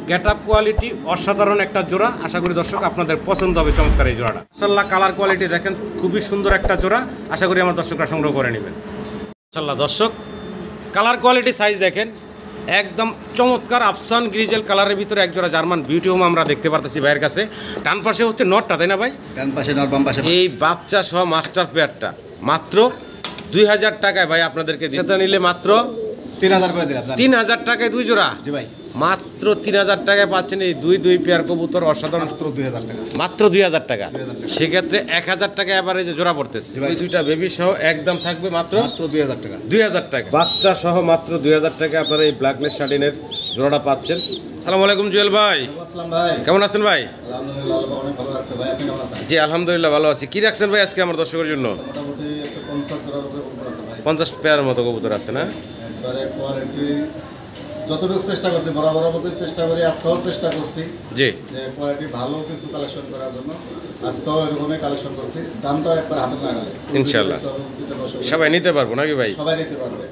Get up quality অসাধারণ একটা জোড়া। আশা করি দর্শক আপনাদের পছন্দ হবে চমৎকার এই জোড়াটা। মাশাআল্লাহ কালার কোয়ালিটি দেখেন খুবই সুন্দর একটা জোড়া। আশা করি আমার দর্শকরা সংগ্রহ করে নেবেন। মাশাআল্লাহ দর্শক কালার কোয়ালিটি সাইজ দেখেন একদম চমৎকার আফসান গ্রিজেল কালারের ভিতরে এক জোড়া জার্মান বিউটি হোম আমরা দেখতে পারতেছি ভাইয়ের কাছে। ডান পাশে হচ্ছে নটটা, তাই না ভাই? ডান পাশে নট, বাম পাশে এই বাচ্চা সহ মাস্টার পেয়ারটা মাত্র 2000 টাকায় ভাই আপনাদেরকে দিতে নিলে মাত্র 3000 করে দিলাম। 3000 টাকায় দুই জোড়া। জি ভাই মাত্র 3000 টাকায় পাচ্ছেন এই দুই পেয়ার কবুতর অসাধারণ। মাত্র 2000 টাকা। মাত্র 2000 টাকা। সেক্ষেত্রে 1000 টাকা এভারেজে জোড়া পড়তেছে। এই দুইটা বেবি সহ একদম থাকবে মাত্র 2000 টাকা। 2000 টাকা বাচ্চা সহ মাত্র 2000 টাকা আপনারা এই ব্ল্যাকলেস শার্টিনের জোড়াটা পাচ্ছেন। আসসালামু আলাইকুম জুয়েল ভাই। আসসালাম ভাই, কেমন আছেন ভাই? আলহামদুলিল্লাহ আল্লাহ অনেক ভালো রাখছে ভাই। আপনি কেমন আছেন? জি আলহামদুলিল্লাহ ভালো আছি। কি রাখছেন ভাই আজকে আমার দর্শকের জন্য? মোটামুটি 50 জোড়ার উপরে কবুতর আছে ভাই। 50 পেয়ারের মতো কবুতর আছে না? একবারে কোয়ালিটি যতটুকু চেষ্টা করছি বরাবরের মতোই চেষ্টা করি, আজকেও চেষ্টা করছি জি যে কোয়ালিটি ভালো কিছু কালেকশন করার জন্য। আজকেও এরকমই কালেকশন করছি, দামটাও একবার হাতে লাগালে ইনশাআল্লাহ সবাই নিতে পারবো নাকি ভাই? সবাই নিতে পারবে।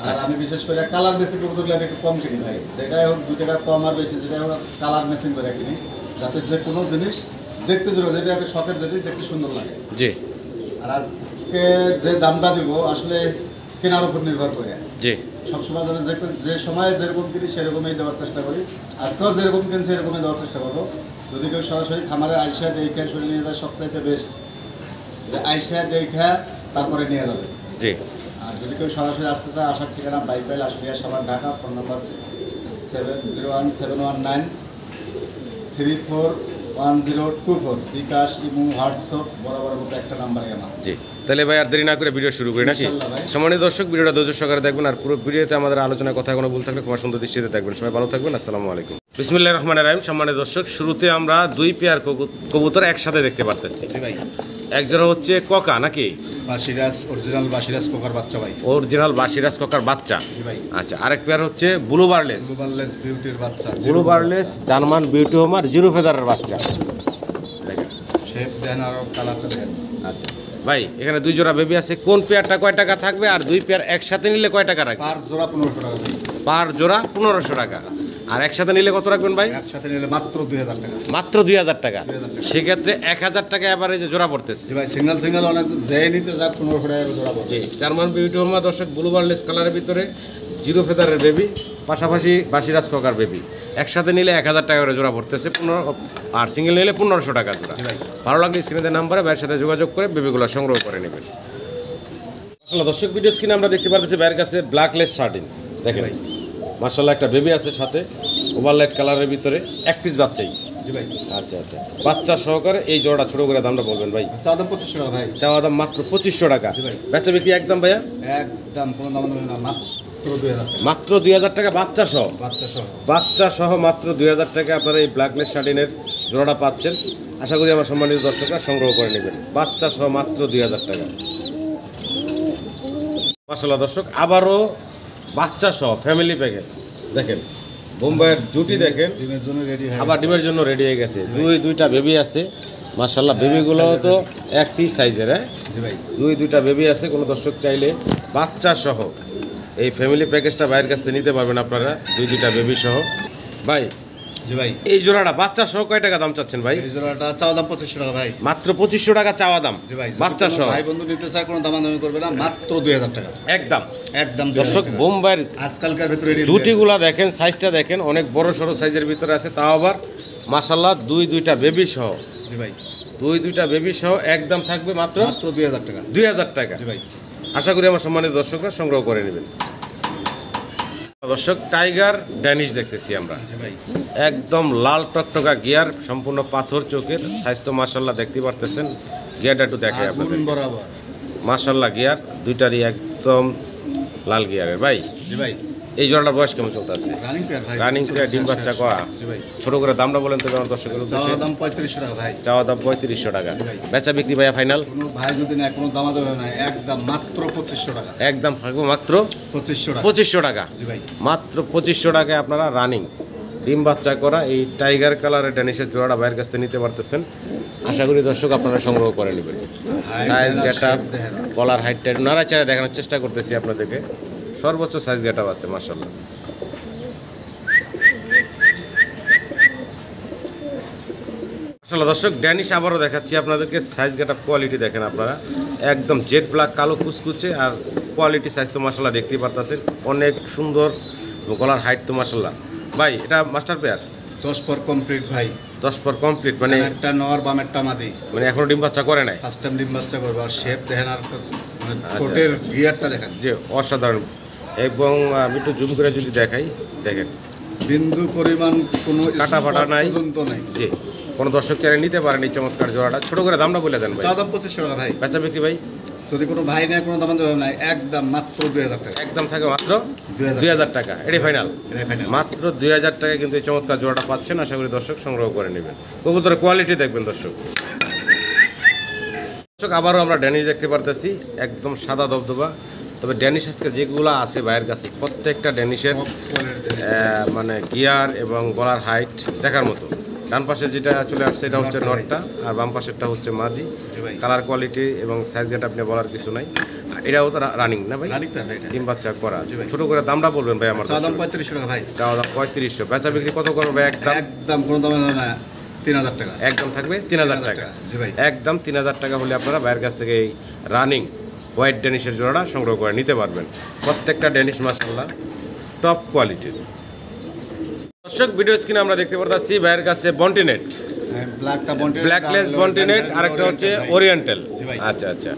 আর আমি বিশেষ করে কালার বেসিক কবুতরগুলো আমি একটু কম কিনি ভাই, যেটাই হোক 2 টাকা কম আর বেশি যেটাই হোক কালার মেসিং করে কিনি, যাতে যে কোনো জিনিস দেখতে জোর যেটা একটা শখের জিনিস দেখতে সুন্দর লাগে। জি আর আজকে যে দামটা দিব আসলে কেনার উপর নির্ভর করে। জি সবসময় যেন যে সময় যেরকম কিনি সেরকমই দেওয়ার চেষ্টা করি। আজকেও যেরকম কিনছি সেরকমই দেওয়ার চেষ্টা করবো। যদি কেউ সরাসরি খামারে আইসা দেখে সরে নিয়ে যায় সবচাইতে বেস্ট, যে আইসা দেখে তারপরে নিয়ে যাবে। জি আর যদি কেউ সরাসরি আসতে চায় আসার ঠিকানা বাইপাইল আশুলিয়া সাভার ঢাকা, ফোন নাম্বার 701719341024, বিকাশ ইমো হোয়াটসঅ্যাপ বরাবর মতো একটা নাম্বারে আমার। জি তাহলে ভাই আর দেরি না করে ভিডিও শুরু করি নাকি? সম্মানিত দর্শক ভিডিওটা ধৈর্য সহকারে দেখবেন আর পুরো ভিডিওতে আমাদের আলোচনা কথা কোনো ভুল থাকলে ক্ষমা সুন্দর দৃষ্টিতে দেখবেন। সবাই ভালো থাকবেন। আসসালামু আলাইকুম। বিসমিল্লাহির রহমানির রহিম। সম্মানিত দর্শক শুরুতে আমরা 2 পেয়ার কবুতর একসাথে দেখতে পারতেছি। ভাই এক জোড়া হচ্ছে কোকা নাকি? বাসিরাজ, অরিজিনাল বাসিরাজ কোকার বাচ্চা ভাই। অরিজিনাল বাসিরাজ কোকার বাচ্চা। জি ভাই। আচ্ছা আরেক পেয়ার হচ্ছে ব্লু বার্লেস। ব্লু বার্লেস বিউটির বাচ্চা। ব্লু বার্লেস জার্মান বিউটি হোম আর জিরো ফেদারের বাচ্চা। দেখেন শেপ দেন আর কালারটা দেন। আচ্ছা ভাই এখানে 2 জোড়া বেবি আছে। কোন পেয়ারটা কয় টাকা থাকবে আর 2 পেয়ার একসাথে নিলে কয় টাকা রাখবে? পার জোড়া 1500 টাকা ভাই। পার জোড়া 1500 টাকা। আর একসাথে নিলে কত রাখবেন ভাই? একসাথে নিলে মাত্র 2000 টাকা। মাত্র 2000 টাকা। সেক্ষেত্রে 1000 টাকা এভারেজে জোড়া পড়তেছে। জি ভাই সিঙ্গেল অনেক যেই নিতে যাক 1500 টাকা জোড়া পড়বে। জার্মান বিউটি হোম দর্শক ব্লু বার্লেস কালারের ভিতরে জিরো ফেদারের বেবি, পাশাপাশি বাসিরাজ কোকার বেবি একসাথে নিলে 1000 টাকা করে জোড়া পড়তেছে। 15 আর সিঙ্গেল নিলে 1500 টাকা জোড়া। ভালো লাগলে স্ক্রিনের নাম্বারে ভাইয়ের সাথে যোগাযোগ করে বেবিগুলো সংগ্রহ করে নেবেন। আসলে দর্শক ভিডিও স্ক্রিনে আমরা দেখতে পাচ্ছি ভাইয়ের কাছে ব্ল্যাকলেস শার্টিন। দেখেন মাশাআল্লাহ একটা বেবি আছে সাথে ওভারলাইট কালারের ভিতরে, এক পিস বাচ্চাই। জি ভাই। আচ্ছা আচ্ছা বাচ্চা সহকারে এই জোড়া ছোট করে দামটা বলবেন ভাই? চাওয়া দাম 2500 টাকা ভাই। চাওয়া দাম মাত্র 2500 টাকা। বেচা বিক্রি একদম ভাইয়া? একদম কোনো দাম না, মাত্র 2000 টাকা। মাত্র 2000 টাকা বাচ্চা সহ। বাচ্চা সহ মাত্র 2000 টাকা আপনারা এই ব্ল্যাকলেস শার্টিনের জোড়াটা পাচ্ছেন। আশা করি আমার সম্মানিত দর্শকরা সংগ্রহ করে নেবেন। বাচ্চা সহ মাত্র 2000 টাকা। মাশাআল্লাহ দর্শক আবারও বাচ্চা সহ ফ্যামিলি প্যাকেজ দেখেন, বোম্বাইয়ের জুটি দেখেন, ডিমের জন্য রেডি হয়ে আবার ডিমের জন্য রেডি হয়ে গেছে। দুইটা বেবি আছে মাশাআল্লাহ। বেবিগুলো তো একই সাইজের। হ্যাঁ জি ভাই। দুইটা বেবি আছে। কোনো দর্শক চাইলে বাচ্চা সহ এই ফ্যামিলি প্যাকেজটা ভাইয়ের কাছ থেকে নিতে পারবেন আপনারা, দুইটা বেবি সহ। ভাই জি ভাই এই জোড়াটা বাচ্চা সহ কয় টাকা দাম চাচ্ছেন ভাই? এই জোড়াটা চাওয়া দাম 2500 টাকা ভাই। মাত্র 2500 টাকা চাওয়া দাম। জি ভাই। বাচ্চা সহ ভাই বন্ধু নিতে চায় কোনো দামাদামি করবে না, মাত্র 2000 টাকা একদম। একদম দর্শক বোম্বাইয়ের আজকালকার ভিতরে জুটিগুলা দেখেন, সাইজটা দেখেন, অনেক বড় সড়ো সাইজের ভিতরে আছে, তাও আবার মাশাআল্লাহ দুইটা বেবি সহ। জি ভাই। দুইটা বেবি সহ একদম থাকবে মাত্র 2000 টাকা। 2000 টাকা। জি ভাই। আশা করি আমার সম্মানিত দর্শকরা সংগ্রহ করে নেবেন। দর্শক টাইগার ড্যানিশ দেখতেছি আমরা। জি ভাই। একদম লাল টকটকা গিয়ার, সম্পূর্ণ পাথর চোখের, সাইজ তো মাশাআল্লাহ দেখতে পারতেছেন। গিয়ারটা একটু দেখে আপনাদের বরাবর মাশাআল্লাহ গিয়ার দুইটারই একদম লাল গিয়ারের। ভাই জি ভাই এই জোড়াটার বয়স কেমন চলতেছে? রানিং পেয়ার ভাই। রানিং পেয়ার, ডিম বাচ্চা করা। জি ভাই। ছোট করে দামটা বলেন তো আমার দর্শকের উদ্দেশ্যে। চাওয়া দাম 3500 টাকা ভাই। চাওয়া দাম 3500 টাকা। বেচা বিক্রি ভাইয়া ফাইনাল? কোনো ভাই যদি না কোনো দামাদামি না, একদম মাত্র 2500 টাকা। একদম থাকবো মাত্র 2500 টাকা। 2500 টাকা। জি ভাই। মাত্র 2500 টাকায় আপনারা রানিং ডিম বাচ্চা করা এই টাইগার কালারের ড্যানিশের জোড়াটা ভাইয়ের কাছ থেকে নিতে পারতেছেন। আশা করি দর্শক আপনারা সংগ্রহ করে নেবেন। সাইজ গেটআপ, কলার হাইটটা নাড়াচাড়া দেখানোর চেষ্টা করতেছি আপনাদেরকে। সর্বোচ্চ সাইজ গেটআপ আছে মাশাআল্লাহ। চলো দর্শক, ড্যানিশ আবারও দেখাচ্ছি আপনাদেরকে। সাইজ গেট আপ কোয়ালিটি দেখেন আপনারা, একদম জেড ব্ল্যাক কালো কুচকুচে, আর কোয়ালিটি সাইজ তো মাসাল্লাহ দেখতেই পারতেছেন, অনেক সুন্দর। গলার হাইট তো মাসাল্লাহ ভাই, এটা মাস্টার পেয়ার 10 পর কমপ্লিট ভাই, 10 পর কমপ্লিট, মানে একটা নর বামেরটা মাদি, মানে এখনো ডিম বাচ্চা করে নাই। ফার্স্ট টাইম ডিম বাচ্চা করবে। আর শেপ দেখেন, আর কোটের গিয়ারটা দেখেন, যে অসাধারণ। এবং আমি একটু জুম করে যদি দেখাই, দেখেন বিন্দু পরিমাণ কোনো কাটা ফাটা নাই পর্যন্ত নাই। জি, কোনো দর্শক চাইলে নিতে পারেন এই চমৎকার জোড়াটা। ছোট করে দামটা বলে দেন ভাই। চা দাম 2500 টাকা ভাই। বেচা বিক্রি ভাই যদি কোনো ভাই নেয় কোনো দাম দেবে নাই, একদম মাত্র 2000 টাকা। একদম থাকে মাত্র 2000 2000 টাকা, এটাই ফাইনাল। এটাই ফাইনাল। মাত্র 2000 টাকা কিন্তু এই চমৎকার জোড়াটা পাচ্ছেন। আশা করি দর্শক সংগ্রহ করে নেবেন। কবুতরের কোয়ালিটি দেখবেন দর্শক। দর্শক আবারও আমরা ড্যানিশ দেখতে পারতেছি, একদম সাদা দবদবা। তবে ড্যানিশ আজকে যেগুলো আছে ভাইয়ের কাছে, প্রত্যেকটা ড্যানিশের মানে গিয়ার এবং গলার হাইট দেখার মতো। ডান পাশে যেটা চলে আসছে এটা হচ্ছে নটটা, আর বাম পাশেরটা হচ্ছে মাদি। কালার কোয়ালিটি এবং সাইজ গেট আপনি বলার কিছু নাই। এটাও তো রানিং না ভাই, ডিম বাচ্চা করা। ছোট করে দামটা বলবেন ভাই আমার। চা দাম 3500 টাকা ভাই। চাওয়া দাম 3500, বেচা বিক্রি কত করবে ভাই? একদম একদম কোনো দাম না, 3000 টাকা। একদম থাকবে 3000 টাকা। জি ভাই, একদম 3000 টাকা হলে আপনারা ভাইয়ের কাছ থেকে এই রানিং হোয়াইট ড্যানিশের জোড়াটা সংগ্রহ করে নিতে পারবেন। প্রত্যেকটা ড্যানিশ মাশাআল্লাহ টপ কোয়ালিটির। দর্শক ভিডিও স্ক্রিনে আমরা দেখতে পারতাছি ভাইয়ের কাছে বন্টিনেট, ব্ল্যাকলেস বন্টিনেট, আরেকটা হচ্ছে ওরিয়েন্টাল। আচ্ছা আচ্ছা,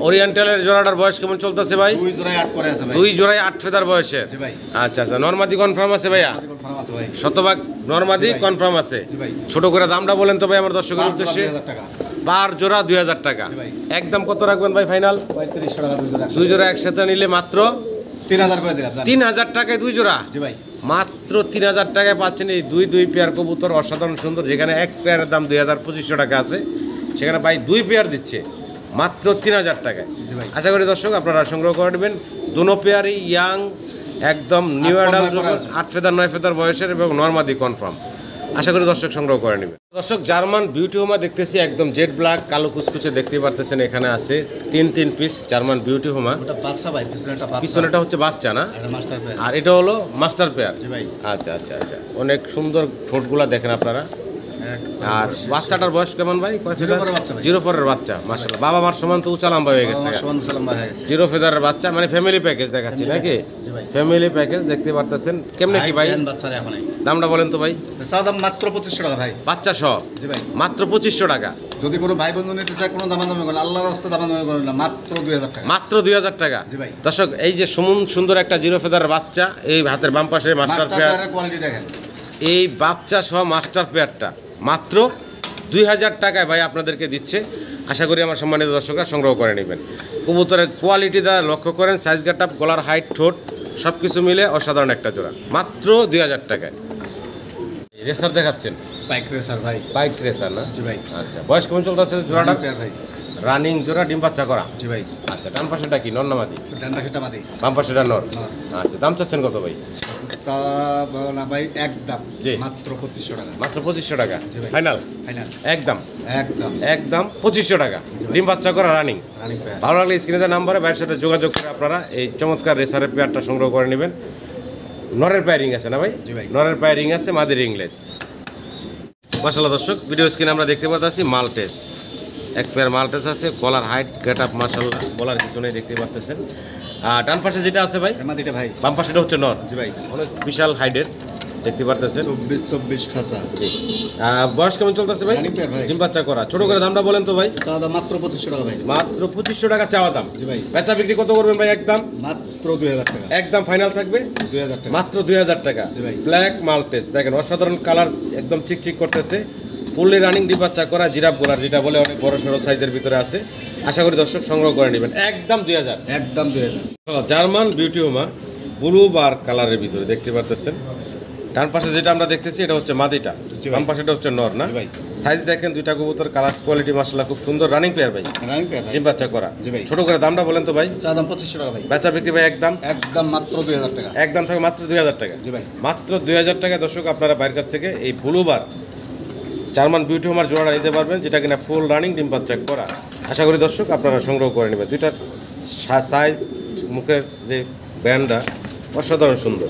ওরিয়েন্টালের জোড়াটার বয়স কেমন চলতেছে ভাই? 2 জোড়ায় 8 করে আছে ভাই। 2 জোড়ায় 8 ফেদার বয়সের। জি ভাই। আচ্ছা আচ্ছা, নরমাদি কনফার্ম আছে ভাইয়া? কনফার্ম আছে ভাই। শতভাগ নরমাদি কনফার্ম আছে। জি ভাই। ছোট করে দামটা বলেন তো ভাই আমার দর্শকের উদ্দেশ্যে। 2000 টাকা। বার জোড়া 2000 টাকা। জি ভাই। একদম কত রাখবেন ভাই ফাইনাল? 3500 টাকা 2 জোড়া। 2 জোড়া একসাথে নিলে মাত্র 3000 করে দিলাম। 3000 টাকায় 2 জোড়া। জি ভাই। মাত্র 3000 টাকায় পাচ্ছেন এই দুই পেয়ার কবুতর, অসাধারণ সুন্দর। যেখানে এক পেয়ারের দাম 2500 টাকা আছে, সেখানে ভাই 2 পেয়ার দিচ্ছে মাত্র 3000 টাকায়। আশা করি দর্শক আপনারা সংগ্রহ করে নেবেন। দুনো পেয়ারই ইয়াং, একদম নিউ অ্যাডাল্ট, 8 ফেদার 9 ফেদার বয়সের এবং নরমাদি কনফার্ম। আশা করি দর্শক সংগ্রহ করে নেবেন। দর্শক জার্মান বিউটি হোমা দেখতেছি, একদম জেড ব্ল্যাক কালো কুচকুচে দেখতে পারতেছেন। এখানে আছে 3 পিস জার্মান বিউটি হোমা। ওটা বাচ্চা ভাই, পিছনেরটা বাচ্চা। পিছনেটা হচ্ছে বাচ্চা না, এটা মাস্টার পেয়ার। আর এটা হলো মাস্টার পেয়ার। জি ভাই। আচ্ছা আচ্ছা আচ্ছা, অনেক সুন্দর ঠোঁটগুলা দেখেন আপনারা। আর বাচ্চাটার বয়স কেমন ভাই? 0 পরের বাচ্চা মাশাআল্লাহ, বাবা মার সমান তো উঁচা লম্বা হয়ে গেছে। 0 ফেদারের বাচ্চা, মানে ফ্যামিলি প্যাকেজ দেখাচ্ছি নাকি? ফ্যামিলি প্যাকেজ দেখতে পারতেছেন। কেমনে কি ভাই দামটা বলেন তো ভাই? চা দাম মাত্র 2500 টাকা ভাই, বাচ্চা সহ। জি ভাই। মাত্র 2500 টাকা। যদি কোনো ভাই বন্ধু নিতে চায় কোনো দামাদামি করেন, আল্লাহর রাস্তায় দামাদামি করেন না, মাত্র 2000 টাকা। মাত্র 2000 টাকা। জি ভাই। দর্শক এই যে সুন্দর একটা 0 ফেদারের বাচ্চা, এই হাতের বাম পাশে মাস্টার পেয়ার, কোয়ালিটি দেখেন। এই বাচ্চা সহ মাস্টার পেয়ারটা মাত্র 2000 টাকায় ভাই আপনাদেরকে দিচ্ছে। আশা করি আমার সম্মানিত দর্শকরা সংগ্রহ করে নেবেন। কবুতরের কোয়ালিটিটা লক্ষ্য করেন, সাইজ গেট আপ, গলার হাইট, ঠোঁট সব কিছু মিলে অসাধারণ একটা জোড়া, মাত্র 2000 টাকায়। রেসার দেখাচ্ছেন? বাইক রেসার ভাই। বাইক রেসার না? জি ভাই। আচ্ছা, বয়স কেমন চলতেছে জোড়াটা? ভাই রানিং জোড়া, ডিম বাচ্চা করা। জি ভাই। আচ্ছা, ডান পাশেটা কি নর না মাদি? ডান পাশেটা মাদি, বাম পাশেটা নর। আচ্ছা, দাম চাচ্ছেন কত ভাই? না ভাই, একদম জি মাত্র 2500 টাকা। মাত্র 2500 টাকা ফাইনাল? ফাইনাল একদম একদম একদম 2500 টাকা, ডিম বাচ্চা করা রানিং। ভালো লাগলে স্ক্রিনে নাম্বারে ভাইয়ের সাথে যোগাযোগ করে আপনারা এই চমৎকার রেসারের পেয়ারটা সংগ্রহ করে নেবেন। নরের পেয়ারিং আছে না ভাই? নরের পেয়ারিং আছে, মাদির ইংলিশ। মাশাআল্লাহ দর্শক, ভিডিও স্ক্রিনে আমরা দেখতে পাচ্ছি মাল্টেস, এক পেয়ার মাল্টেস আছে। কলার হাইট গেট আপ মাশাআল্লাহ বলার কিছু নেই, দেখতে পাচ্ছেন। আর ডান পাশে যেটা আছে ভাই, ভাই বাম পাশেটা হচ্ছে নর। জি ভাই। অনেক বিশাল হাইটের দেখতে পারতেছেন। 24 খাসা। জি। বয়স কেমন চলতেছে ভাই? ডিম বাচ্চা করা। ছোট করে দামটা বলেন তো ভাই? চাওয়া দাম মাত্র 2500 টাকা ভাই। মাত্র 2500 টাকা চাওয়া দাম। জি ভাই। বেচা বিক্রি কত করবেন ভাই? একদম মাত্র 2000 টাকা। একদম ফাইনাল থাকবে 2000 টাকা, মাত্র 2000 টাকা। জি ভাই। ব্ল্যাক মাল্টেস দেখেন, অসাধারণ কালার, একদম চিকচিক করতেছে। ফুললি রানিং ডিম বাচ্চা করা, জিরাফ গোলার যেটা বলে, অনেক বড় সড়ো সাইজের ভিতরে আছে। আশা করি দর্শক সংগ্রহ করে নেবেন একদম 2000। একদম 2000। জার্মান বিউটি হোমা ব্লু বার কালারের ভিতরে দেখতে পারতেছেন। ডান পাশে যেটা আমরা দেখতেছি এটা হচ্ছে মাদিটা, বাম পাশেটা হচ্ছে নর না? সাইজ দেখেন, দুইটা কবুতর, কালার কোয়ালিটি মাশাআল্লাহ খুব সুন্দর। রানিং পেয়ার ভাই, রানিং পেয়ার ভাই, ডিম বাচ্চা করা। জি ভাই। ছোট করে দামটা বলেন তো ভাই? চা দাম 2500 টাকা ভাই। বেচা বিক্রি ভাই একদম একদম মাত্র 2000 টাকা। একদম থাকে মাত্র 2000 টাকা। জি ভাই। মাত্র 2000 টাকা দর্শক আপনারা বাইরের কাছ থেকে এই ব্লু বার জার্মান বিউটি হোমার জোড়াটা নিতে পারবেন, যেটা কিনা ফুল রানিং ডিম বাচ্চা করা। আশা করি দর্শক আপনারা সংগ্রহ করে নেবেন। দুইটার সাইজ, মুখের যে ব্যান্ডটা অসাধারণ সুন্দর।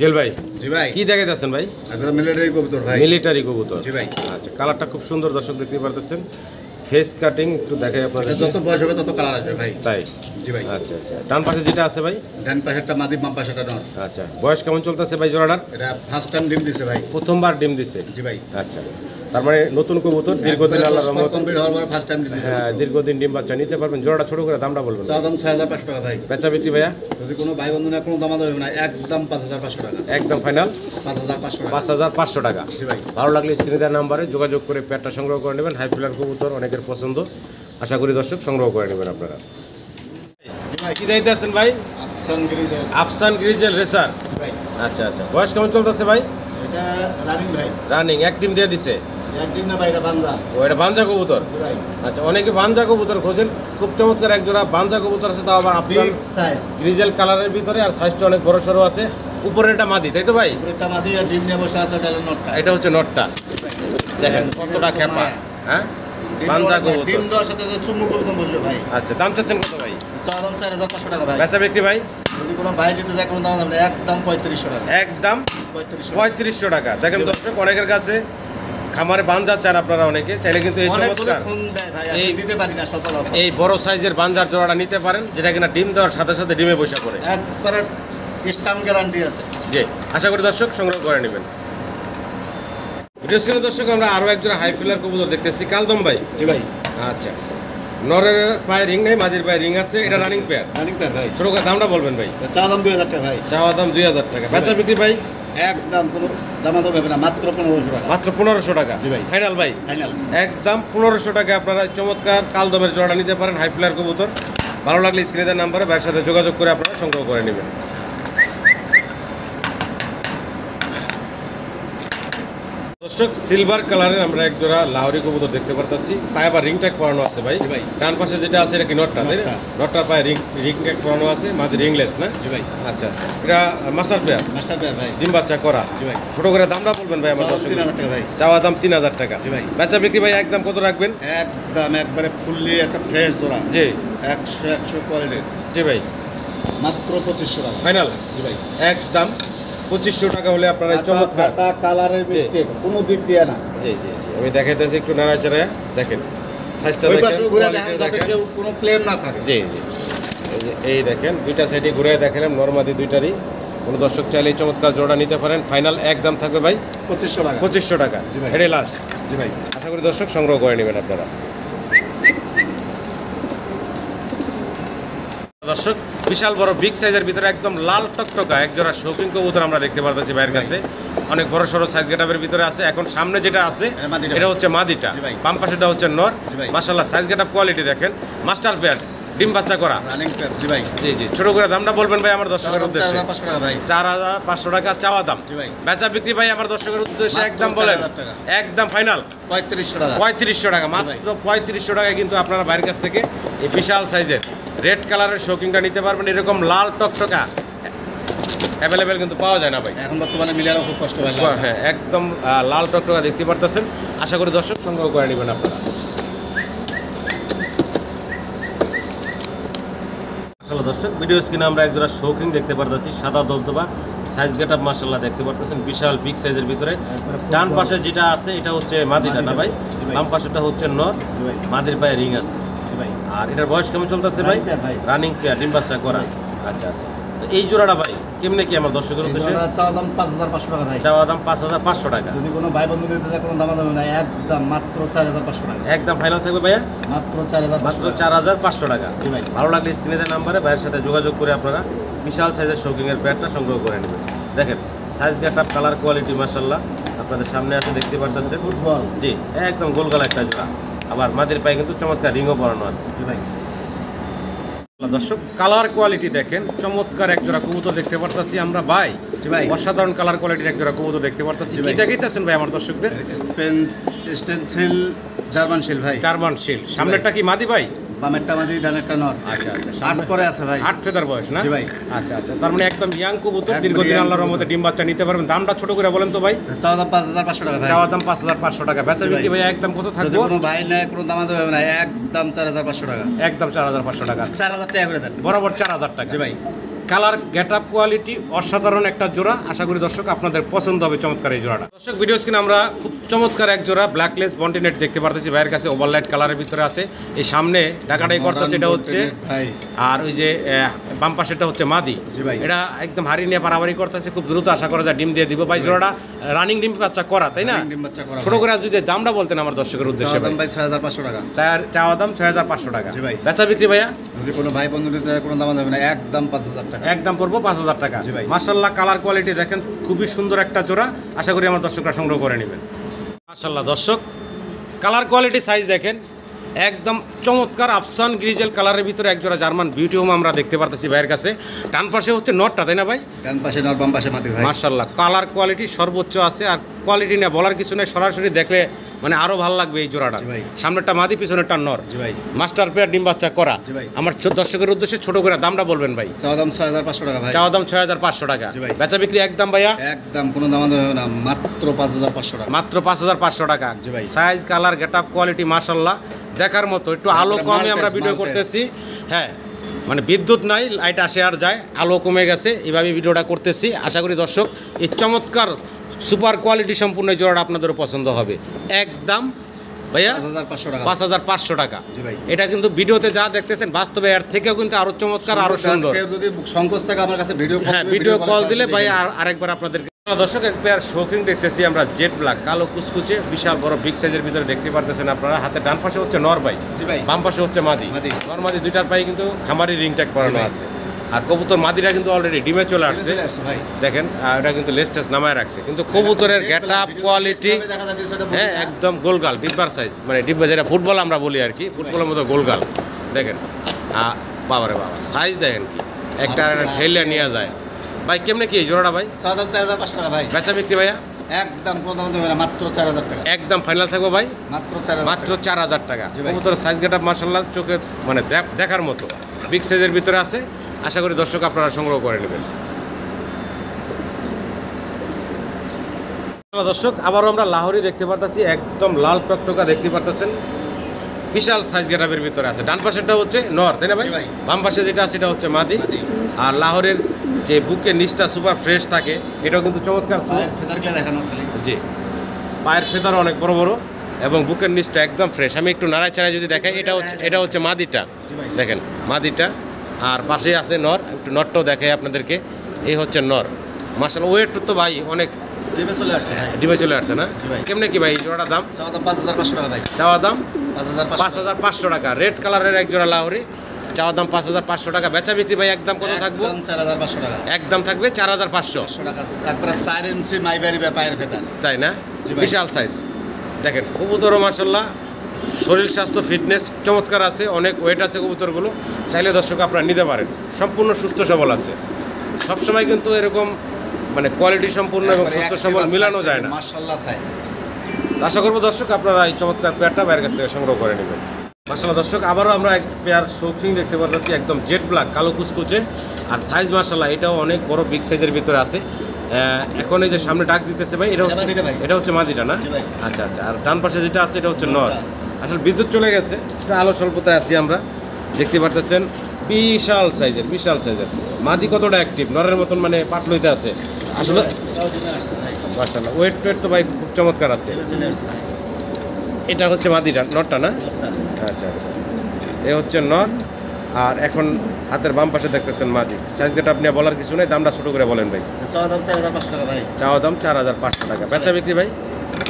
জেল ভাই জি ভাই কি দেখাইতেছেন ভাই? একদম মিলিটারি কবুতর ভাই। মিলিটারি কবুতর। জি ভাই। আচ্ছা, কালারটা খুব সুন্দর দর্শক দেখতে পারতেছেন। ফেস কাটিং একটু দেখাই আপনাদের। যত বয়স হবে তত কালার আসবে ভাই। তাই? জি ভাই। আচ্ছা আচ্ছা, ডান পাশে যেটা আছে ভাই? ডান পাশেরটা মাদি, বাম পাশেরটা নর। আচ্ছা, বয়স কেমন চলতেছে ভাই জোড়াটার? এটা ফার্স্ট টাইম ডিম দিছে ভাই। প্রথমবার ডিম দিছে? জি ভাই। আচ্ছা, তার মানে নতুন কবুতর, দীর্ঘদিন আল্লাহর রহমতে কমপ্লিট হওয়ার পরে ফার্স্ট টাইম দিছে। হ্যাঁ, দীর্ঘদিন ডিম বাচ্চা নিতে পারবেন। জোড়াটা ছোট করে দামটা বলবেন। চা দাম 6500 টাকা ভাই। বেচা বিক্রি ভাইয়া? যদি কোনো ভাই বন্ধু না কোনো দাম দেবে না, একদম 5500 টাকা। একদম ফাইনাল 5500 টাকা। 5500 টাকা। জি ভাই। ভালো লাগলে স্ক্রিনে দেওয়া নাম্বারে যোগাযোগ করে পেয়ারটা সংগ্রহ করে নেবেন। হাই ফ্লার কবুতর অনেকের পছন্দ, আশা করি দর্শক সংগ্রহ করে নেবেন আপনারা। জি ভাই। কি দায়িত্বে আছেন ভাই? আফসান গ্রিজেল। আফসান গ্রিজেল রেসার। জি ভাই। আচ্ছা আচ্ছা, বয়স কেমন চলতেছে ভাই? এটা রানিং ভাই। রানিং এক ডিম দিয়ে দিছে? একদিন না ভাই, এটা বান্দা। ও, এটা বাঞ্জা কবুতর? জি ভাই। আচ্ছা, অনেকে বাঞ্জা কবুতর খোঁজেন, খুব চমৎকার এক জোড়া বাঞ্জা কবুতর আছে, তাও আবার আফসান বিগ সাইজ। গ্রিজেল কালারের ভিতরে, আর সাইজটা অনেক বড় সড়ো আছে। উপরে এটা মাদি, তাই তো ভাই? এটা মাদি আর ডিম নিয়ে বসে আছে, এটা হলো নটটা। এটা হচ্ছে নটটা। দেখেন কতটা খেপা। হ্যাঁ, বাঞ্জা কবুতর। ডিম দেওয়ার সাথে চুম্বু কবুতর বসবে ভাই। আচ্ছা, দাম চাচ্ছেন কত ভাই? চা দাম 4500 টাকা ভাই। বেচা বিক্রি ভাই? যদি কোনো ভাই নিতে যায় কোনো দাম হবে না, একদম 3500 টাকা। একদম 3500 3500 টাকা। দেখেন দর্শক, অনেকের কাছে খামারে বাঞ্জা চান আপনারা, অনেকে চাইলে কিন্তু এই অনেকগুলো চমৎকার ফোন দেয় ভাই, আমি এই- দিতে পারি না সচরাচর। এই বড় সাইজের বাঞ্জার জোড়াটা নিতে পারেন, যেটা কিনা ডিম দেওয়ার সাথে সাথে ডিমে বসে পড়ে। একবারে স্টাম্প গ্যারান্টি আছে। জি, আশা করি দর্শক সংগ্রহ করে নেবেন। ভিডিও স্ক্রিনে দর্শক আমরা আরও একজন হাই ফিলার কবুতর দেখতেছি, কালদম ভাই। জি ভাই। আচ্ছা, নরের পায়ে রিং নেই, মাদির পায়ে রিং আছে, এটা রানিং পেয়ার। রানিং পেয়ার ভাই। ছোট করে দামটা বলবেন ভাই? চা দাম 2000 টাকা ভাই। চাওয়া দাম 2000 টাকা। বেচা বিক্রি ভাই? একদম কোনো দামাদাম হবে না, মাত্র 1500 টাকা। মাত্র 1500 টাকা। জি ভাই। ফাইনাল ভাই? ফাইনাল। একদম 1500 টাকা আপনারা চমৎকার কালদমের জোড়াটা নিতে পারেন, হাই ফ্লার কবুতর। ভালো লাগলে স্ক্রিনে দেওয়া নাম্বারে ভাইয়ের সাথে যোগাযোগ করে আপনারা সংগ্রহ করে নেবেন। দর্শক, সিলভার কালারের আমরা এক জোড়া লাহোরি কবুতর দেখতে পারতাছি। পায়ে আবার রিং ট্যাগ পরানো আছে ভাই। জি ভাই। ডান পাশে যেটা আছে এটা কি নটটা, তাই না? নটটা। নটটার পায়ে রিং ট্যাগ পরানো আছে, মাঝে রিংলেস না? জি ভাই। আচ্ছা আচ্ছা, এটা মাস্টার পেয়ার, মাস্টার পেয়ার ভাই। ডিম বাচ্চা করা। জি ভাই। ছোট করে দামটা বলবেন ভাই আমার চা দাম দর্শক? 3000 টাকা ভাই। চাওয়া দাম 3000 টাকা। জি ভাই। বেচা বিক্রি ভাই একদম কত রাখবেন? একদম একবারে ফুললি একটা ফ্রেশ জোড়া। জি 100 কোয়ালিটির। জি ভাই। মাত্র 2500 টাকা। ফাইনাল জি ভাই। একদম 2500 টাকা হলে আপনারা এই চমৎকার। কাটা কালারের মিস্টেক কোনো দিক দিয়ে না। জি জি জি, আমি দেখাইতেছি একটু নাড়াচাড়া, দেখেন সাইজটা ওই দেখেন, পাশে ঘুরে quality দেখেন যাতে দেখেন। কেউ কোনো ক্লেম না থাকে। জি জি, এই যে এই দেখেন দুইটা সাইডে ঘুরে দেখালাম, নরমাদি দুইটারই। কোনো দর্শক চাইলে এই চমৎকার জোড়া নিতে পারেন। ফাইনাল একদম থাকবে ভাই 2500 টাকা। 2500 টাকা। জি ভাই। এটাই লাস্ট। জি ভাই। আশা করি দর্শক সংগ্রহ করে নেবেন আপনারা। দর্শক, বিশাল বড় বিগ সাইজের ভিতরে একদম লাল টকটকা এক জোড়া শৌখিন কবুতর আমরা দেখতে পারতেছি ভাইয়ের কাছে। অনেক বড় সড়ো সাইজ গেটাপের ভিতরে আছে। এখন সামনে যেটা আছে মাদিটা এটা ভাই। হচ্ছে মাদিটা, জি ভাই। বাম পাশেটা হচ্ছে নর। জি ভাই। মাশাআল্লাহ, সাইজ গেটাপ কোয়ালিটি দেখেন, মাস্টার পেয়ার, ডিম বাচ্চা করা। Running pair. জি ভাই। জি জি, ছোট করে দামটা বলবেন ভাই আমার দর্শকের উদ্দেশ্যে? 4500 টাকা ভাই। 4500 টাকা চাওয়া দাম। জি ভাই। বেচা বিক্রি ভাই আমার দর্শকের উদ্দেশ্যে মাত্র একদম বলেন? 4000 টাকা। একদম ফাইনাল 3500 টাকা। 3500 টাকা। মাত্র 3500 টাকায় কিন্তু আপনারা বাইরের কাছ থেকে এই বিশাল সাইজের রেড কালারের শৌকিংটা নিতে পারবেন। এরকম লাল টকটকা অ্যাভেলেবেল কিন্তু পাওয়া যায় না ভাই। এখন বর্তমানে মিলানো খুব কষ্ট ভাই। হ্যাঁ, একদম লাল টকটকা দেখতে পারতেছেন। আশা করি দর্শক সংগ্রহ করে নেবেন আপনারা। আসলে দর্শক, ভিডিও স্ক্রিনে আমরা একজোড়া শৌখিন দেখতে পারতেছি, সাদা দবদবা সাইজ গেট আপ মাশাআল্লাহ দেখতে পারতেছেন, বিশাল বিগ সাইজের ভিতরে। ডান পাশে যেটা আছে এটা হচ্ছে মাদিটা না ভাই? জি ভাই। বাম পাশেটা হচ্ছে নর, জি ভাই। মাদির পায়ে রিং আছে। জি ভাই। আর এটার বয়স কেমন চলতেছে ভাই? Running pair ভাই। রানিং পেয়ার, ডিম বাচ্চা করা। আচ্ছা আচ্ছা, তো এই জোড়াটা ভাই কেমনে কি আমার দর্শকের উদ্দেশ্যে? চা দাম 5500 টাকা ভাই। চাওয়া দাম 5500 টাকা। যদি কোনো ভাই বন্ধু নিতে যায় কোনো দাম হবে না, একদম মাত্র 4500 টাকা। একদম ফাইনাল থাকবে ভাইয়া? মাত্র 4500 মাত্র টাকা। 4500 টাকা। জি ভাই। ভালো লাগলে স্ক্রিনে নাম্বারে ভাইয়ের সাথে যোগাযোগ করে আপনারা বিশাল সাইজের শৌকিংয়ের প্যান্টটা সংগ্রহ করে নেবেন। দেখেন সাইজ গেটআপ, কালার কোয়ালিটি মাশাআল্লাহ আপনাদের সামনে আছে, দেখতে পারতেছেন। ফুটবল। জি, একদম গোলগালা একটা জোড়া। আবার মাদির পায়ে কিন্তু চমৎকার রিংও পরানো আছে। জি ভাই। দর্শক, কালার কোয়ালিটি দেখেন, চমৎকার এক জোড়া কবুতর দেখতে পারতেছি আমরা ভাই। জি ভাই। অসাধারণ কালার কোয়ালিটির এক জোড়া কবুতর দেখতে পারতেছি। জি কি ভাই। দেখাইতেছেন ভাই আমার দর্শকদের? স্পেন স্টেনসিল জার্মান শিল ভাই। জার্মান শিল। সামনেরটা কি মাদি ভাই? বামেরটা মাদি, ডানেরটা নর। আচ্ছা আচ্ছা, আট পরে আছে ভাই। 8 ফেদার বয়স না? জি ভাই। আচ্ছা আচ্ছা, তার মানে একদম ইয়াং কবুতর, একদম দীর্ঘদিন young আল্লাহর রহমতে কবুতর। ডিম বাচ্চা নিতে পারবেন। দামটা ছোট করে বলেন তো ভাই? চা দাম 5500 টাকা ভাই। চাওয়া দাম 5500 টাকা। বেচা জি বিক্রি ভাই। ভাই একদম কত যদি থাকবে? কোনো ভাই নেয় কোনো দাম হবে না, একদম 4500 টাকা। একদম 4500 টাকা। 4000 টাকা করে দেন। বরাবর 4000 টাকা। জি ভাই। কালার গেট আপ কোয়ালিটি অসাধারণ একটা জোড়া। আশা করি দর্শক আপনাদের পছন্দ হবে চমৎকার এই জোড়াটা। দর্শক ভিডিও স্ক্রিনে আমরা খুব চমৎকার এক জোড়া ব্ল্যাকলেস বন্টিনেট দেখতে পারতেছি ভাইয়ের কাছে, ওভারলাইট কালারের ভিতরে আছে। এই সামনে ডাকাটাই করতেছে এটা হচ্ছে, আর ওই যে বাম পাশেটা হচ্ছে মাদি। এটা একদম হাড়ি নিয়ে পারাবারি করতেছে, খুব দ্রুত আশা করা যায় ডিম দিয়ে দিব ভাই। জোড়াটা রানিং ডিম বাচ্চা করা, তাই না? ছোট করে যদি দামটা বলতেন আমার দর্শকের উদ্দেশ্যে। $6,500 টাকা চাওয়া দাম 6,500 টাকা। বেচা বিক্রি ভাইয়া যদি কোনো ভাই বন্ধু নিতে কোনো দাম দেবে না, একদম 5,000 টাকা, একদম পড়বো 5,000 টাকা। মাশাআল্লাহ কালার কোয়ালিটি দেখেন, খুবই সুন্দর একটা জোড়া। আশা করি আমার দর্শকরা সংগ্রহ করে নেবেন। মাশাআল্লাহ দর্শক কালার কোয়ালিটি সাইজ দেখেন, একদম চমৎকার আফসান গ্রিজেল কালারের ভিতরে এক জোড়া জার্মান বিউটি হোম আমরা দেখতে পারতেছি ভাইয়ের কাছে। ডান পাশে হচ্ছে নটটা, তাই না ভাই? ডান পাশে নট, বাম পাশে মাদি ভাই। মাশাআল্লাহ কালার কোয়ালিটি সর্বোচ্চ আছে, আর কোয়ালিটি নিয়ে বলার কিছু নেই, সরাসরি দেখলে মানে আরো ভালো লাগবে এই জোড়াটা। সামনেরটা মাদি, পিছনেরটা নর, মাস্টার পেয়ার ডিম বাচ্চা করা। আমার দর্শকের উদ্দেশ্যে ছোট করে দামটা বলবেন ভাই। চাওয়া দাম 6,500 টাকা ভাই। চাওয়া দাম 6,500 টাকা। বেচা বিক্রি একদম ভাইয়া একদম কোনো দাম দেবে না, মাত্র 5,500 টাকা, মাত্র 5,500 টাকা। Size colour get up quality মাশাআল্লাহ দেখার মতো। একটু আলো কমে আমরা ভিডিও করতেছি, হ্যাঁ মানে বিদ্যুৎ নাই, লাইট আসে আর যায়, আলো কমে গেছে, এইভাবে ভিডিওটা করতেছি। আশা করি দর্শক এই চমৎকার সুপার কোয়ালিটি সম্পূর্ণ জোড়াটা আপনাদেরও পছন্দ হবে। একদম ভাইয়া 5,500 টাকা। এটা কিন্তু ভিডিওতে যা দেখতেছেন বাস্তবে এর থেকেও কিন্তু আরো চমৎকার, আরো সুন্দর। যদি সংকোচ থাকে আমার কাছে ভিডিও কল দিলে ভাই আরেকবার আপনাদের। দর্শক এক পেয়ার শৌখিন দেখতেছি আমরা, জেড ব্ল্যাক কালো কুচকুচে বিশাল বড় বিগ সাইজের ভিতরে দেখতে পারতেছেন আপনারা। হাতে ডান পাশে হচ্ছে নর ভাই, বাম পাশে হচ্ছে মাদি। নর মাদি দুইটার পায়ে কিন্তু খামারি রিং ট্যাগ করানো আছে। আর কবুতর মাদিরা কিন্তু অলরেডি ডিমে চলে আসছে দেখেন, এটা কিন্তু লেস্টেস নামায় রাখছে। কিন্তু কবুতরের গেট আপ কোয়ালিটি হ্যাঁ একদম গোলগাল ডিব্বার সাইজ, মানে ডিব্বা যেটা ফুটবল আমরা বলি আর কি, ফুটবলের মতো গোলগাল দেখেন। বাবারে বাবা সাইজ দেখেন কি, একটা ঠেলে নিয়ে যায় ভাই। কেমনে কি জোড়াটা ভাই? 4,500 টাকা ভাই। বেচা বিক্রি ভাইয়া একদম কোনো দাম দেবে না, মাত্র 4,000 টাকা, একদম ফাইনাল থাকবে ভাই, মাত্র 4,000 টাকা। কবুতরের সাইজ গেট আপ মাশাআল্লাহ চোখে মানে দেখার মতো বিগ সাইজের ভিতরে আছে। আশা করি দর্শক আপনারা সংগ্রহ করে নেবেন। দর্শক আবারও আমরা লাহোরি দেখতে পারতেছি, একদম লাল টকটকা দেখতে পারতেছেন, বিশাল সাইজ গেটাপের ভিতরে আছে। ডান পাশেরটা হচ্ছে নর, তাই না ভাই? বাম পাশে যেটা আছে সেটা হচ্ছে মাদি। আর লাহোরের যে বুকের নিচটা সুপার ফ্রেশ থাকে, এটাও কিন্তু চমৎকার। জি পায়ের ফেদার অনেক বড় বড় এবং বুকের নিচটা একদম ফ্রেশ। আমি একটু নাড়াই চাড়াই যদি দেখাই, এটা হচ্ছে মাদিটা দেখেন, মাদিটা। আর পাশে আছে নর, একটু নরটাও দেখাই আপনাদেরকে। এই হচ্ছে নর। মাশাআল্লাহ ওয়েট তো ভাই অনেক ডিমে চলে আসছে না? কেমনে কি ভাই জোড়াটার দাম? 5,500 টাকা ভাই। চাওয়া দাম 5,500 টাকা। রেড কালারের এক জোড়া লাহোরি, চাওয়া দাম 5,500 টাকা। বেচা বিক্রি ভাই একদম কত থাকবে? 4,500 টাকা। একদম থাকবে 4,500 টাকা। একবারে 4 ইঞ্চি মাইবারি পায়ের ফেদার, তাই না? বিশাল সাইজ দেখেন। কবুতরও মাশাআল্লাহ শরীর স্বাস্থ্য ফিটনেস চমৎকার আছে, অনেক ওয়েট আছে কবুতরগুলো। চাইলে দর্শক আপনারা নিতে পারেন, সম্পূর্ণ সুস্থ সবল আছে। সবসময় কিন্তু এরকম মানে কোয়ালিটি সম্পূর্ণ এবং সুস্থ সবল মিলানো যায় না। মাশাআল্লাহ সাইজ। আশা করবো দর্শক আপনারা এই চমৎকার পেয়ারটা বাইরের কাছ থেকে সংগ্রহ করে নেবেন। মাশাআল্লাহ দর্শক আবারও আমরা এক পেয়ার শৌখিন দেখতে পাচ্ছি, একদম জেড ব্ল্যাক কালো কুচকুচে। আর সাইজ মাশাআল্লাহ এটাও অনেক বড় বিগ সাইজের ভিতরে আছে। এখন এই যে সামনে ডাক দিতেছে ভাই, এটা হচ্ছে মাদিটা না? আচ্ছা আচ্ছা। আর ডান পাশে যেটা আছে এটা হচ্ছে নর। আসলে বিদ্যুৎ চলে গেছে, একটা আলো স্বল্পতায় আছি আমরা, দেখতে পারতেছেন বিশাল সাইজের মাদি কতটা অ্যাক্টিভ, নরের মতন মানে পাটলইতে আছে আসলে। মাশাআল্লাহ ওয়েট তো ভাই খুব চমৎকার আছে। এটা হচ্ছে মাদিটা, নরটা না? আচ্ছা আচ্ছা। এ হচ্ছে নর। আর এখন হাতের বাম পাশে দেখতেছেন মাদি। সাইজ গেট আপনি বলার কিছু নেই, দামটা ছোট করে বলেন ভাই। চাওয়া দাম 4,500 টাকা ভাই। চাওয়া দাম 4,500 টাকা। বেচা বিক্রি ভাই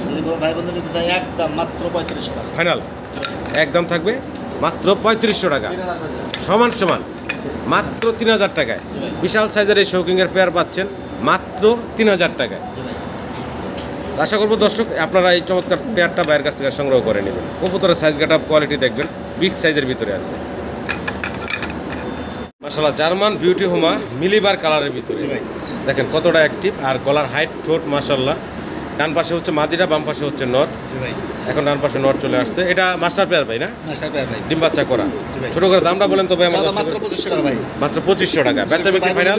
যদি কোনো ভাই বন্ধু নিতে চায় একদম মাত্র 3500 টাকা ফাইনাল, একদম থাকবে মাত্র 3500 টাকা। সমান মাত্র 3,000 টাকায় বিশাল সাইজের এই শৌকিংয়ের পেয়ার পাচ্ছেন মাত্র 3,000 টাকায়। আশা করবো দর্শক আপনারা এই চমৎকার পেয়ারটা বাইরের কাছ থেকে সংগ্রহ করে নেবেন। কবুতরের সাইজ গেট আপ কোয়ালিটি দেখবেন, বিগ সাইজের ভিতরে আছে। মাশাআল্লাহ জার্মান বিউটি হোমা মিলিবার কালারের ভিতরে দেখেন কতটা অ্যাক্টিভ। আর গলার হাইট ঠোঁট মাশাআল্লাহ। ডান পাশে হচ্ছে মাদিরা, বাম পাশে হচ্ছে নর। এখন ডান পাশে নর চলে আসছে। এটা মাস্টার পেয়ার ভাই না? ডিম বাচ্চা করা। ছোট করে দামটা বলেন তো ভাই। মাত্র 2500 টাকা ভাই। মাত্র 2500 টাকা। বেচা বিক্রি ফাইনাল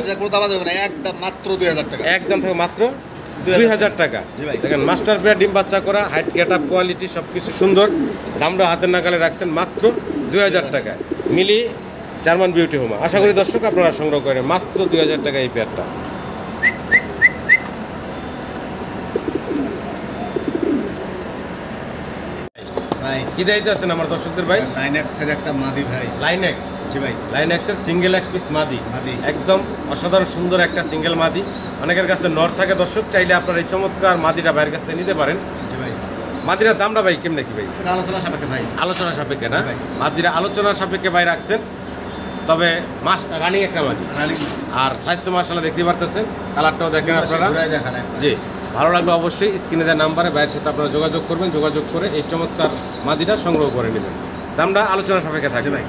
একদম মাত্র 2000 টাকা। একদম থেকে মাত্র 2000 টাকা। দেখেন মাস্টার পেয়ার ডিম বাচ্চা করা, হাইট গেট আপ কোয়ালিটি সব কিছু সুন্দর। দামটা হাতের নাগালে রাখছেন মাত্র 2000 টাকা। মিলি জার্মান বিউটি হোমা। আশা করি দর্শক আপনারা সংগ্রহ করেন মাত্র 2000 টাকা এই পেয়ারটা। ভাই কি দায়িত্ব আছেন আমার দর্শকদের ভাই? লাইনেক্সের একটা মাদি ভাই। লাইনেক্স। জি ভাই। লাইনেক্সের সিঙ্গেল এক পিস মাদি, মাদি। একদম অসাধারণ সুন্দর একটা সিঙ্গেল মাদি। অনেকের কাছে নর থাকে দর্শক, চাইলে আপনারা এই চমৎকার মাদিটা ভাইয়ের কাছ থেকে নিতে পারেন। জি ভাই। মাদিরার দামটা ভাই কেমনে কি ভাই? এটা আলোচনা সাপেক্ষে ভাই। আলোচনা সাপেক্ষে না? জি ভাই। মাদিরা আলোচনা সাপেক্ষে ভাই রাখছেন, তবে মাস রানিং একটা মাদি। রানিং আর স্বাস্থ্য মাশাআল্লাহ দেখতে পারতেছেন, কালারটাও দেখেন আপনারা। ঘুরাই দেখান একবার। জি, ভালো লাগলে অবশ্যই স্ক্রিনে দেওয়া নাম্বারে ভাইয়ের সাথে আপনারা যোগাযোগ করবেন, যোগাযোগ করে এই চমৎকার মাদিটা সংগ্রহ করে নেবেন। দামটা আলোচনা সাপেক্ষে জি থাকবে। ভাই।